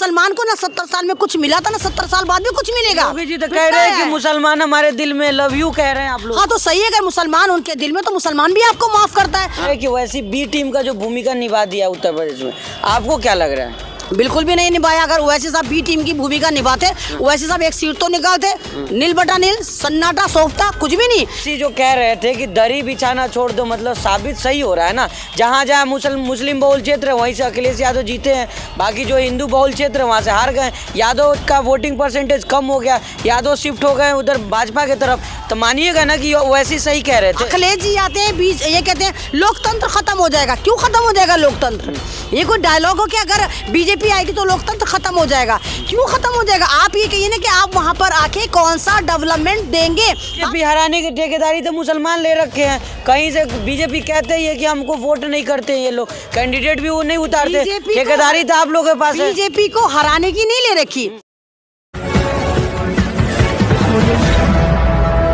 मुसलमान को ना 70 साल में कुछ मिला था ना 70 साल बाद भी कुछ मिलेगा। योगी जी तो कह रहे हैं कि मुसलमान हमारे दिल में लव यू कह रहे हैं आप लोग। हाँ तो सही है, अगर मुसलमान उनके दिल में तो मुसलमान भी आपको माफ करता है। कि वैसी बी टीम का जो भूमिका निभा दिया उत्तर प्रदेश में, आपको क्या लग रहा है? बिल्कुल भी नहीं निभाया। अगर ओवैसी साहब बी टीम की भूमिका निभाते, ओवैसी साहब एक सीट तो निकालते। नील बटा नील, सन्नाटा, सोफ्ता, कुछ भी नहीं। इसी जो कह रहे थे कि दरी बिछाना छोड़ दो, मतलब साबित सही हो रहा है ना। जहाँ जहाँ मुस्लिम बहुल क्षेत्र है वहीं से अखिलेश यादव जीते हैं, बाकी जो हिंदू बहुल क्षेत्र है वहाँ से हार गए। यादव का वोटिंग परसेंटेज कम हो गया, यादव शिफ्ट हो गए उधर भाजपा की तरफ। तो मानिएगा ना कि वैसे सही कह रहे थे। अखिलेश जी आते हैं बीच, ये कहते हैं लोकतंत्र खत्म हो जाएगा। क्यों खत्म हो जाएगा लोकतंत्र? ये कोई डायलॉग हो कि अगर बीजेपी आएगी तो लोकतंत्र खत्म हो जाएगा? क्यों खत्म हो जाएगा? आप ये कहिए ना कि आप वहाँ पर आके कौन सा डेवलपमेंट देंगे। बीजेपी हराने की ठेकेदारी तो मुसलमान ले रखे हैं। कहीं से बीजेपी कहते ही है कि हमको वोट नहीं करते ये लोग, कैंडिडेट भी वो नहीं उतारते, ठेकेदारी तो आप लोगों के पास है। बीजेपी को हराने की नहीं ले रखी।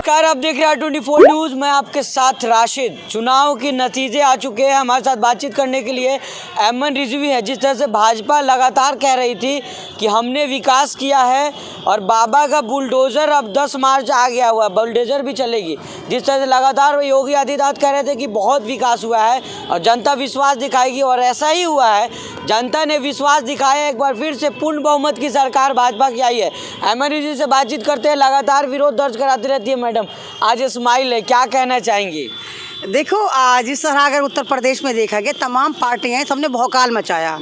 नमस्कार, आप देख रहे हैं 24 न्यूज़। मैं आपके साथ राशिद। चुनाव के नतीजे आ चुके हैं। हमारे साथ बातचीत करने के लिए अमन रिजवी है। जिस तरह से भाजपा लगातार कह रही थी कि हमने विकास किया है और बाबा का बुलडोज़र अब 10 मार्च आ गया हुआ, बुलडोज़र भी चलेगी। जिस तरह से लगातार योगी आदित्यनाथ कह रहे थे कि बहुत विकास हुआ है और जनता विश्वास दिखाएगी, और ऐसा ही हुआ है। जनता ने विश्वास दिखाया, एक बार फिर से पूर्ण बहुमत की सरकार भाजपा की आई है। अमन रिजवी से बातचीत करते हैं। लगातार विरोध दर्ज कराती रहती है मैडम, आज स्माइल है, क्या कहना चाहेंगी? देखो जिस तरह अगर उत्तर प्रदेश में देखा गया, तमाम पार्टियां सबने भौकाल मचाया।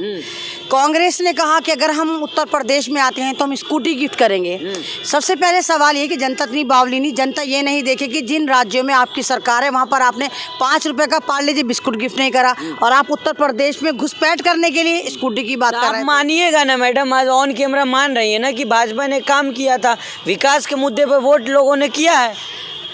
कांग्रेस ने कहा कि अगर हम उत्तर प्रदेश में आते हैं तो हम स्कूटी गिफ्ट करेंगे। सबसे पहले सवाल ये कि जनता इतनी बावली नहीं, जनता ये नहीं देखे कि जिन राज्यों में आपकी सरकार है वहाँ पर आपने 5 रुपए का पार्ले जी बिस्कुट गिफ्ट नहीं करा, और आप उत्तर प्रदेश में घुसपैठ करने के लिए स्कूटी की बात कर रहे हैं। मानिएगा ना मैडम, आज ऑन कैमरा मान रही है ना कि भाजपा ने काम किया था, विकास के मुद्दे पर वोट लोगों ने किया है।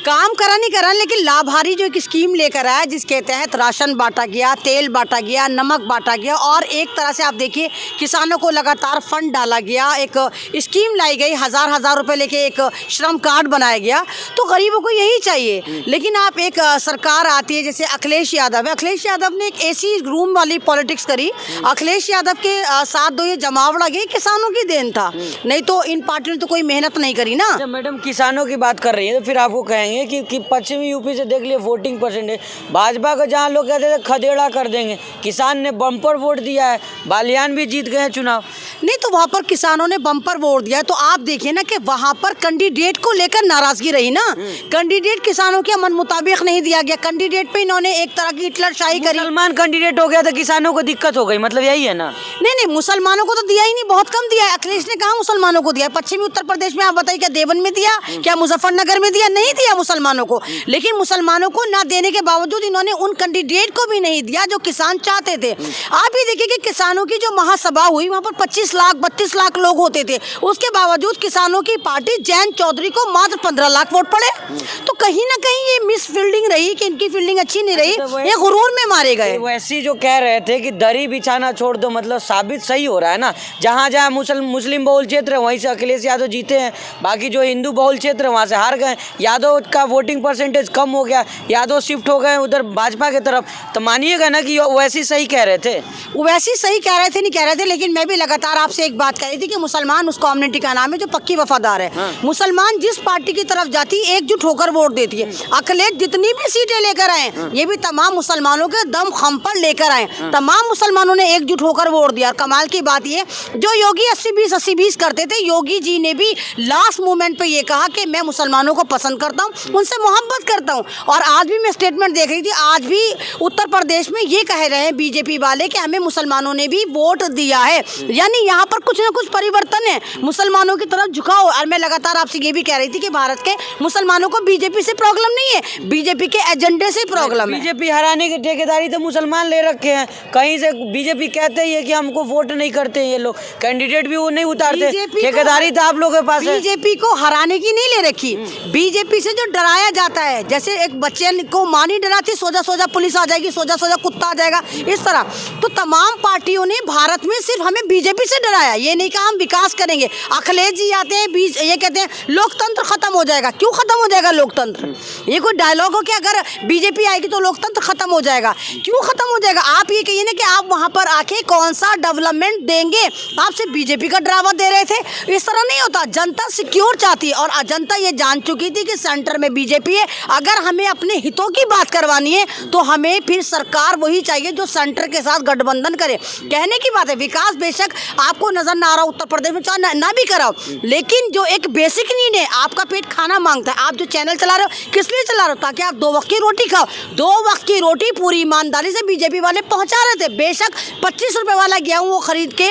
काम करा नहीं करा, लेकिन लाभारी जो एक स्कीम लेकर आया जिसके तहत राशन बांटा गया, तेल बांटा गया, नमक बांटा गया, और एक तरह से आप देखिए किसानों को लगातार फंड डाला गया, एक स्कीम लाई गई, हजार रुपए लेके एक श्रम कार्ड बनाया गया। तो गरीबों को यही चाहिए। लेकिन आप एक सरकार आती है जैसे अखिलेश यादव है, अखिलेश यादव ने एक ऐसी रूम वाली पॉलिटिक्स करी। अखिलेश यादव के साथ दो ये जमावड़ा गई, किसानों की देन था, नहीं तो इन पार्टियों ने तो कोई मेहनत नहीं करी ना। मैडम किसानों की बात कर रही है तो फिर आपको कहेंगे कि पश्चिमी यूपी से देख लिए वोटिंग परसेंटेज भाजपा को, जहाँ लोग कहते थे खदेड़ा कर देंगे, किसान ने बम्पर वोट दिया है, बालियान भी जीत गए चुनाव। नहीं तो वहाँ पर किसानों ने बम्पर वोट दिया है, तो आप देखिए ना कि वहाँ पर कैंडिडेट को लेकर नाराजगी रही ना। कैंडिडेट किसानों के मन मुताबिक नहीं दिया गया, कैंडिडेट पे इन्होंने एक तरह की हिटलरशाही करी। मुसलमान कैंडिडेट हो गया तो किसानों को दिक्कत हो गई, मतलब यही है ना? नहीं, मुसलमानों को तो दिया ही नहीं, बहुत कम दिया है। अखिलेश ने कहा मुसलमानों को दिया। पश्चिमी उत्तर प्रदेश में आप बताइए, क्या देवन में दिया, क्या मुजफ्फरनगर में दिया? नहीं दिया मुसलमानों को। लेकिन मुसलमानों को ना देने के बावजूद इन्होंने उन कैंडिडेट को भी नहीं दिया जो किसान चाहते थे। आप ये देखिए कि किसानों की जो महासभा हुई वहाँ पर 25 लाख 32 लाख लोग होते थे, उसके बावजूद किसानों की पार्टी जयंत चौधरी को मात्र 15 लाख वोट पड़े। तो कहीं ना कहीं ये मिस फील्डिंग रही कि इनकी फील्डिंग अच्छी नहीं रही, ये गुरूर में मारे गए। वैसी जो कह रहे थे कि दरी बिछाना छोड़ दो, मतलब साबित सही हो रहा है ना। जहाँ जहाँ मुस्लिम बहुल क्षेत्र है वहीं से अखिलेश यादव जीते हैं, बाकी जो हिंदू बहुल क्षेत्र है वहाँ से हार गए। यादव का वोटिंग परसेंटेज कम हो गया, यादव शिफ्ट हो गए उधर भाजपा की तरफ। तो मानिएगा ना कि वैसी सही कह रहे थे। वैसी सही कह रहे थे, नहीं कह रहे थे, लेकिन मैं भी लगातार आपसे एक बात कह रही थी कि मुसलमान उस कम्युनिटी का नाम है जो पक्की वफादार है। मुसलमान जिस पार्टी की तरफ जाती है एकजुट होकर वोट देती है। अखिलेश जितनी भी सीटें लेकर आए ये भी तमाम मुसलमानों के दम खम पर लेकर आए, तमाम मुसलमानों ने एकजुट होकर वोट दिया। कमाल की बात ये, जो योगी 80-20 करते थे, योगी जी ने भी लास्ट मोमेंट पे ये कहा कि मैं मुसलमानों को पसंद करता हूँ, उनसे मोहब्बत करता हूँ। और आज भी मैं स्टेटमेंट देख रही थी, आज भी उत्तर प्रदेश में ये कह रहे हैं बीजेपी वाले कि हमें मुसलमानों ने भी वोट दिया है, यानी यहाँ पर कुछ ना कुछ परिवर्तन है, मुसलमानों की तरफ झुकाव। और मैं लगातार आपसे ये भी कह रही थी कि भारत के मुसलमानों को बीजेपी से प्रॉब्लम नहीं है, बीजेपी के एजेंडे से प्रॉब्लम है। बीजेपी हराने की ठेकेदारी तो मुसलमान ले रखे हैं। कहीं से बीजेपी कहते ही है कि हमको वोट नहीं करते ये लोग, कैंडिडेट भी वो नहीं उतारते, ठेकेदारी तो आप लोगों के पास है। बीजेपी को हराने की नहीं ले रखी, बीजेपी से जो जो डराया जाता है, जैसे एक बच्चे को माँ नहीं डराती, सोजा सोजा पुलिस आ जाएगी, सोजा सोजा कुत्ता आ जाएगा, इस तरह। तो तमाम पार्टियों ने भारत में सिर्फ हमें बीजेपी से डराया, ये नहीं कहा हम विकास करेंगे। अखिलेश जी आते हैं, ये कहते हैं लोकतंत्र खत्म हो जाएगा। क्यों खत्म हो जाएगा लोकतंत्र? ये कोई डायलॉग हो कि अगर बीजेपी आएगी तो लोकतंत्र खत्म हो जाएगा? क्यों खत्म हो जाएगा? आप ये कहिए ना कि आप वहां पर आके कौन सा डेवलपमेंट देंगे। आप सिर्फ बीजेपी का ड्रामा दे रहे थे, इस तरह नहीं होता। जनता सिक्योर चाहती है, और जनता ये जान चुकी थी कि सेंटर में बीजेपी है। अगर हमें अपने हितों की बात करवानी है तो हमें फिर सरकार वही चाहिए जो सेंटर के साथ गठबंधन करे। कहने की बात है, विकास बेशक आपको नजर ना आ रहा उत्तर प्रदेश में, चाहे ना भी कराओ, लेकिन जो एक बेसिक नीड है, आपका पेट खाना मांगता है। आप जो चैनल चला रहे हो किस लिए चला रहे हो? ताकि आप 2 वक्त की रोटी खाओ। 2 वक्त की रोटी पूरी ईमानदारी से बीजेपी वाले पहुंचा रहे थे। बेशक 25 रुपए वाला गेहूं वो खरीद के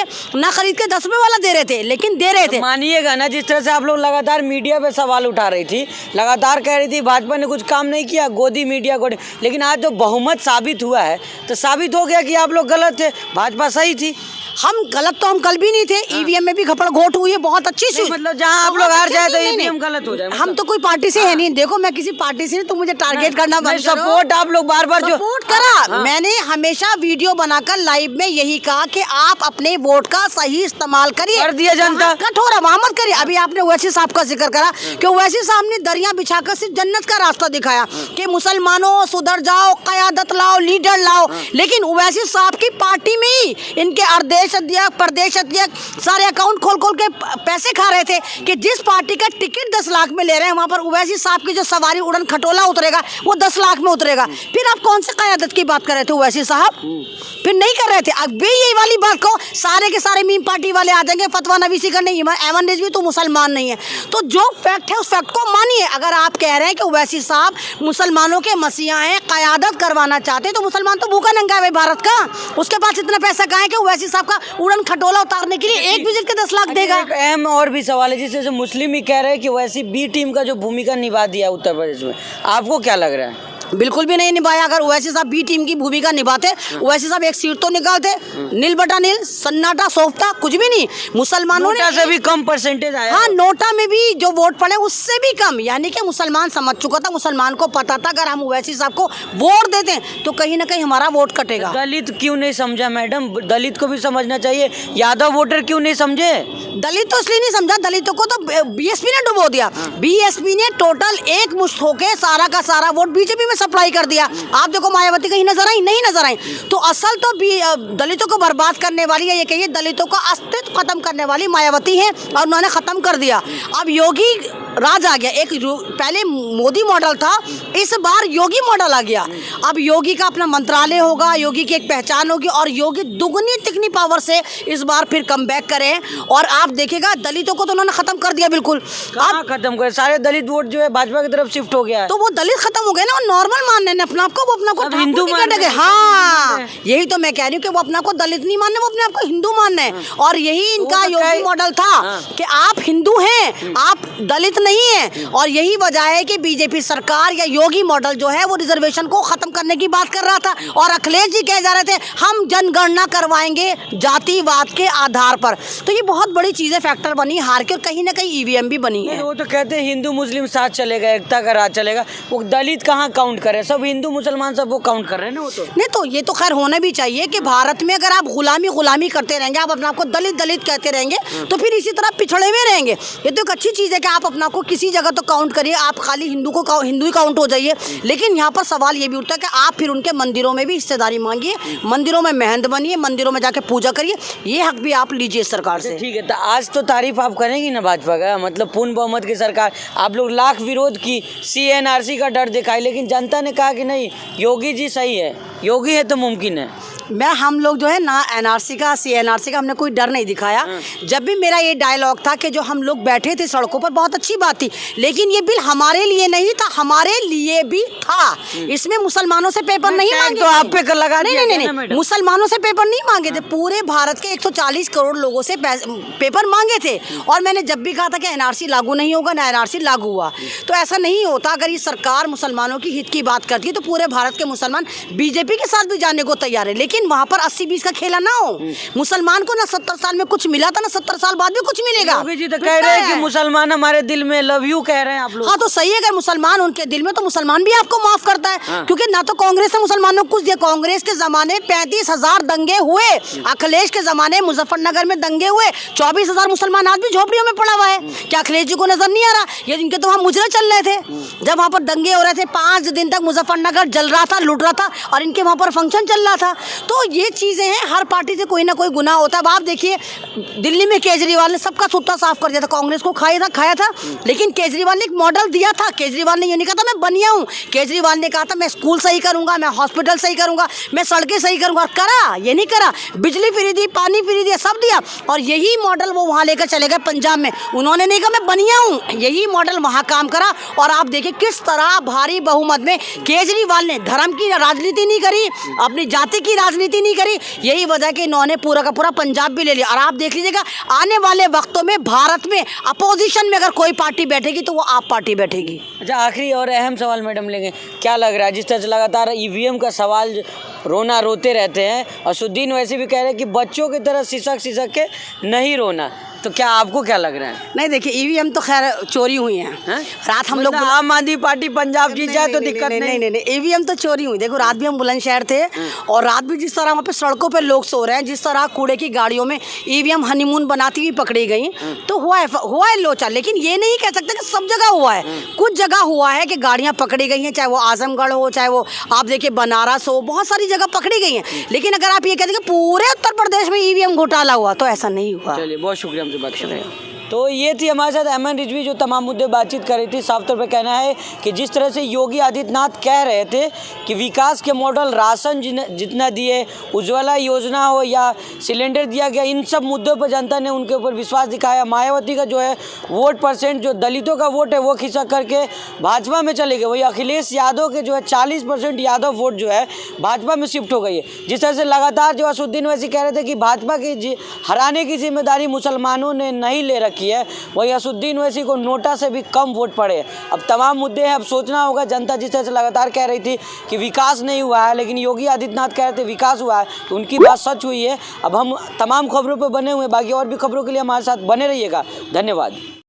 10 रुपए वाला दे रहे थे, लेकिन दे रहे थे। मानिएगा ना, जिस तरह से आप लोग लगातार मीडिया पे सवाल उठा रही थी, लगातार कह रही थी भाजपा ने कुछ काम नहीं किया, गोदी मीडिया को, लेकिन आज जो बहुमत साबित हुआ है तो साबित हो गया कि आप लोग गलत थे, भाजपा सही थी। हम गलत तो हम कल भी नहीं थे। ईवीएम में भी खपड़ घोट हुई है, बहुत अच्छी सी, मतलब जहां आप लोग हार जाए तो ईवीएम गलत हो जाए। हम तो कोई पार्टी से है नहीं। देखो मैं किसी पार्टी से नहीं, तो मुझे टारगेट करना बंद करो। सपोर्ट आप लोग बार बार जो सपोर्ट करा, मैंने हमेशा वीडियो बनाकर लाइव में यही कहा कि आप अपने वोट का सही इस्तेमाल करिए। कर दिया जनता, कठोर हवा मत करिए। अभी आपने ओवैसी साहब का जिक्र करा कि ओवैसी साहब ने दरिया बिछाकर सिर्फ जन्नत का रास्ता दिखाया कि मुसलमानों सुधर जाओ, क़यादत लाओ, लीडर लाओ। लेकिन ओवैसी साहब की पार्टी में ही इनके अर्देश अध्यक्ष, प्रदेश अध्यक्ष सारे अकाउंट खोल खोल के पैसे खा रहे थे कि जिस पार्टी का टिकट 10 लाख में ले रहे हैं, वहां पर ओवैसी साहब की जो सवारी उड़न खटोला उतरेगा वो 10 लाख में उतरेगा। फिर आप कौन से क़यादत की बात कर रहे थे ओवैसी साहब? फिर नहीं कर रहे थे। अब भी यही वाली बात को सारे के सारे मीम पार्टी वाले आ जाएंगे फतवा नवीसी करने, एमन रिजवी तो मुसलमान नहीं है। तो जो फैक्ट है उस फैक्ट को मानिए। अगर आप कह रहे हैं कि ओवैसी साहब मुसलमानों के मसीहा हैं, क़यादत करवाना चाहते हैं, तो मुसलमान तो भूखा नंगा है भारत का। उसके पास इतना पैसा कहाँ है कि ओवैसी साहब का उड़न खटोला उतारने के लिए एक विजिट के 10 लाख देगा। एक अहम और भी सवाल है, जिससे मुस्लिम ही कह रहे हैं कि वैसी बी टीम का जो भूमिका निभा दिया उत्तर प्रदेश में, आपको क्या लग रहा है? बिल्कुल भी नहीं निभाया। अगर ओवैसी साहब बी टीम की भूमिका निभाते, ओवैसी साहब एक सीट तो निकालते। नील बटा नील, सन्नाटा सोफता, कुछ भी नहीं। मुसलमानों ने से भी कम परसेंटेज आया। हाँ, नोटा में भी जो वोट पड़े उससे भी कम, यानी कि मुसलमान समझ चुका था, मुसलमान को पता था अगर हम ओवैसी साहब को वोट देते हैं तो कहीं ना कहीं हमारा वोट कटेगा। दलित क्यों नहीं समझा मैडम? दलित को भी समझना चाहिए। यादव वोटर क्यों नहीं समझे? दलित तो इसलिए नहीं समझा, दलितों को तो बीएसपी ने डुबो दिया। बीएसपी ने टोटल एक मुश्त होके सारा का सारा वोट बीजेपी में सप्लाई कर दिया। आप देखो मायावती कहीं नजर आई? नहीं नजर आई। तो असल तो दलितों को बर्बाद करने वाली है, ये कहिए दलितों का अस्तित्व खत्म करने वाली मायावती है, और उन्होंने खत्म कर दिया। अब योगी राज आ गया। एक पहले मोदी मॉडल था, इस बार योगी मॉडल आ गया। अब योगी का अपना मंत्रालय होगा, योगी की एक पहचान होगी, और योगी दुगनी तिगनी पावर से इस बार फिर कम बैक करें। और आप देखेगा दलितों को तो उन्होंने खत्म कर दिया बिल्कुल। अब खत्म कर, सारे दलित वोट जो है भाजपा की तरफ शिफ्ट हो गया है। तो वो दलित खत्म हो गए ना, वो नॉर्मल मान रहे हैं अपना आपको, वो अपना को हिंदू मान रहे हैं। हाँ, यही तो मैं कह रही हूँ कि वो अपना को दलित नहीं मानने, वो अपने आप को हिंदू मानने हैं। और यही इनका योगी मॉडल था कि आप हिंदू हैं, आप दलित नहीं है। और यही वजह है कि बीजेपी सरकार या योगी मॉडल जो है वो रिजर्वेशन को खत्म करने की बात कर रहा था। और अखिलेश जी कह जा रहे थे हम जनगणना करवाएंगे जातिवाद के आधार पर। तो ये बहुत बड़ी चीजें फैक्टर बनी हार के, और कहीं ना कहीं ईवीएम भी बनी है। वो तो कहते हैं हिंदू मुस्लिम साथ चलेगा, एकता का राज चलेगा। वो दलित कहाँ काउंट करे? सब हिंदू मुसलमान सब वो काउंट कर रहे हैं ना। वो तो नहीं, तो ये तो खैर होना भी चाहिए कि भारत में अगर आप गुलामी करते रहेंगे, आप अपने आप को दलित दलित कहते रहेंगे, तो फिर इसी तरह पिछड़े हुए रहेंगे। ये तो एक अच्छी चीज़ है कि आप अपना को किसी जगह तो काउंट करिए, आप खाली हिंदू ही काउंट हो जाइए। लेकिन यहाँ पर सवाल ये भी उठता है कि आप फिर उनके मंदिरों में भी हिस्सेदारी मांगिए, मंदिरों में महंत बनिए, मंदिरों में जाके पूजा करिए। ये हक भी आप लीजिए सरकार से। ठीक है, तो आज तो तारीफ आप करेंगी ना भाजपा का, मतलब पूर्ण बहुमत की सरकार। आप लोग लाख विरोध की, CNRC का डर दिखाई, लेकिन जनता ने कहा कि नहीं योगी जी सही है, योगी है तो मुमकिन है। हम लोग जो है ना NRC का CNRC का हमने कोई डर नहीं दिखाया। जब भी मेरा ये डायलॉग था कि जो हम लोग बैठे थे सड़कों पर, बहुत अच्छी बात थी, लेकिन ये बिल हमारे लिए नहीं था, हमारे लिए भी था। इसमें मुसलमानों से पेपर नहीं मांगे। तो आप पे कर लगा नहीं, मुसलमानों से पेपर नहीं मांगे थे। पूरे भारत के 140 करोड़ लोगों से पेपर मांगे थे। और मैंने जब भी कहा था कि NRC लागू नहीं होगा, ना NRC लागू हुआ। तो ऐसा नहीं होता। अगर ये सरकार मुसलमानों की हित की बात करती है तो पूरे भारत के मुसलमान बीजेपी के साथ भी जाने को तैयार है। लेकिन लेकिन वहाँ पर 80-20 का खेला ना हो। मुसलमान को ना 70 साल में कुछ मिला था, ना 70 साल बाद भी कुछ मिलेगा। योगी जी तो कह रहे हैं कि मुसलमान हमारे दिल में लव यू कह रहे हैं आप लोग। हाँ तो सही है, अगर मुसलमान उनके दिल में, तो मुसलमान भी आपको माफ करता है। क्योंकि ना तो कांग्रेस ने मुसलमानों को कुछ दिया। कांग्रेस के जमाने 35,000 दंगे हुए, अखिलेश के जमाने मुजफ्फरनगर में दंगे हुए, 24,000 मुसलमान आज भी झोपड़ियों में पड़ा हुआ है। क्या अखिलेश जी को नजर नहीं आ रहा? ये इनके तो वहाँ मुजरे चल रहे थे, जब वहाँ पर दंगे हो रहे थे, 5 दिन तक मुजफ्फरनगर जल रहा था, लुट रहा था, और इनके वहाँ पर फंक्शन चल रहा था। तो ये चीजें हैं, हर पार्टी से कोई ना कोई गुनाह होता है। अब आप देखिए, दिल्ली में केजरीवाल ने सबका सुट्टा साफ कर दिया था, कांग्रेस को खाया था, लेकिन केजरीवाल ने एक मॉडल दिया था। केजरीवाल ने ये नहीं कहा था मैं बनिया हूँ, केजरीवाल ने कहा था मैं स्कूल सही करूंगा, मैं हॉस्पिटल सही करूंगा, मैं सड़कें सही करूंगा, और करा। ये नहीं करा, बिजली फ्री दी, पानी फ्री दिया, सब दिया, और यही मॉडल वो वहाँ लेकर चले गए पंजाब में। उन्होंने नहीं कहा मैं बनिया हूँ, यही मॉडल वहाँ काम करा। और आप देखिए किस तरह भारी बहुमत में केजरीवाल ने धर्म की राजनीति नहीं करी, अपनी जाति की राजनीति नहीं करी। यही वजह कि इन्होंने पूरा का पूरा पंजाब भी ले लिया। और आप देख लीजिएगा, आने वाले वक्तों में भारत में अपोजिशन में अगर कोई पार्टी बैठेगी तो वो आप पार्टी बैठेगी। अच्छा, आखिरी और अहम सवाल मैडम लेंगे, क्या लग रहा है जिस तरह से लगातार ईवीएम का सवाल रोना रोते रहते हैं, असुद्दीन वैसे भी कह रहे हैं कि बच्चों की तरह सिसक के नहीं रोना, तो क्या आपको क्या लग रहा है? नहीं देखिए, ईवीएम तो खैर चोरी हुई है। रात हम लोग आम आदमी पार्टी पंजाब जीत जाए तो दिक्कत नहीं। ईवीएम तो चोरी हुई। देखो रात भी हम बुलंदशहर थे, और रात भी जिस तरह वहाँ पे सड़कों पे लोग सो रहे हैं, जिस तरह कूड़े की गाड़ियों में ईवीएम हनीमून बनाती हुई पकड़ी गई, तो हुआ है लोचा। लेकिन ये नहीं कह सकते कि सब जगह हुआ है। कुछ जगह हुआ है कि गाड़ियाँ पकड़ी गई हैं, चाहे वो आजमगढ़ हो, चाहे वो आप देखिए बनारस हो, बहुत सारी जगह पकड़ी गई हैं। लेकिन अगर आप ये कहते हैं कि पूरे उत्तर प्रदेश में ईवीएम घोटाला हुआ, तो ऐसा नहीं हुआ। चलिए, बहुत शुक्रिया हमसे बात करने का। तो ये थी हमारे साथ अमन रिजवी, जो तमाम मुद्दे बातचीत कर रही थी। साफ तौर पे कहना है कि जिस तरह से योगी आदित्यनाथ कह रहे थे कि विकास के मॉडल राशन जितना दिए, उज्ज्वला योजना हो या सिलेंडर दिया गया, इन सब मुद्दों पर जनता ने उनके ऊपर विश्वास दिखाया। मायावती का जो है वोट परसेंट, जो दलितों का वोट है, वो खिसक करके भाजपा में चले गए। वही अखिलेश यादव के जो है 40% यादव वोट जो है भाजपा में शिफ्ट हो गई है। जिस तरह से लगातार जो असुद्दीन वैसी कह रहे थे कि भाजपा की हराने की जिम्मेदारी मुसलमानों ने नहीं ले रखी है, वही असुद्दीन वैसी को नोटा से भी कम वोट पड़े। अब तमाम मुद्दे हैं, अब सोचना होगा। जनता जिस तरह से लगातार कह रही थी कि विकास नहीं हुआ है, लेकिन योगी आदित्यनाथ कह रहे थे विकास हुआ है, तो उनकी बात सच हुई है। अब हम तमाम खबरों पर बने हुए, बाकी और भी खबरों के लिए हमारे साथ बने रहिएगा। धन्यवाद।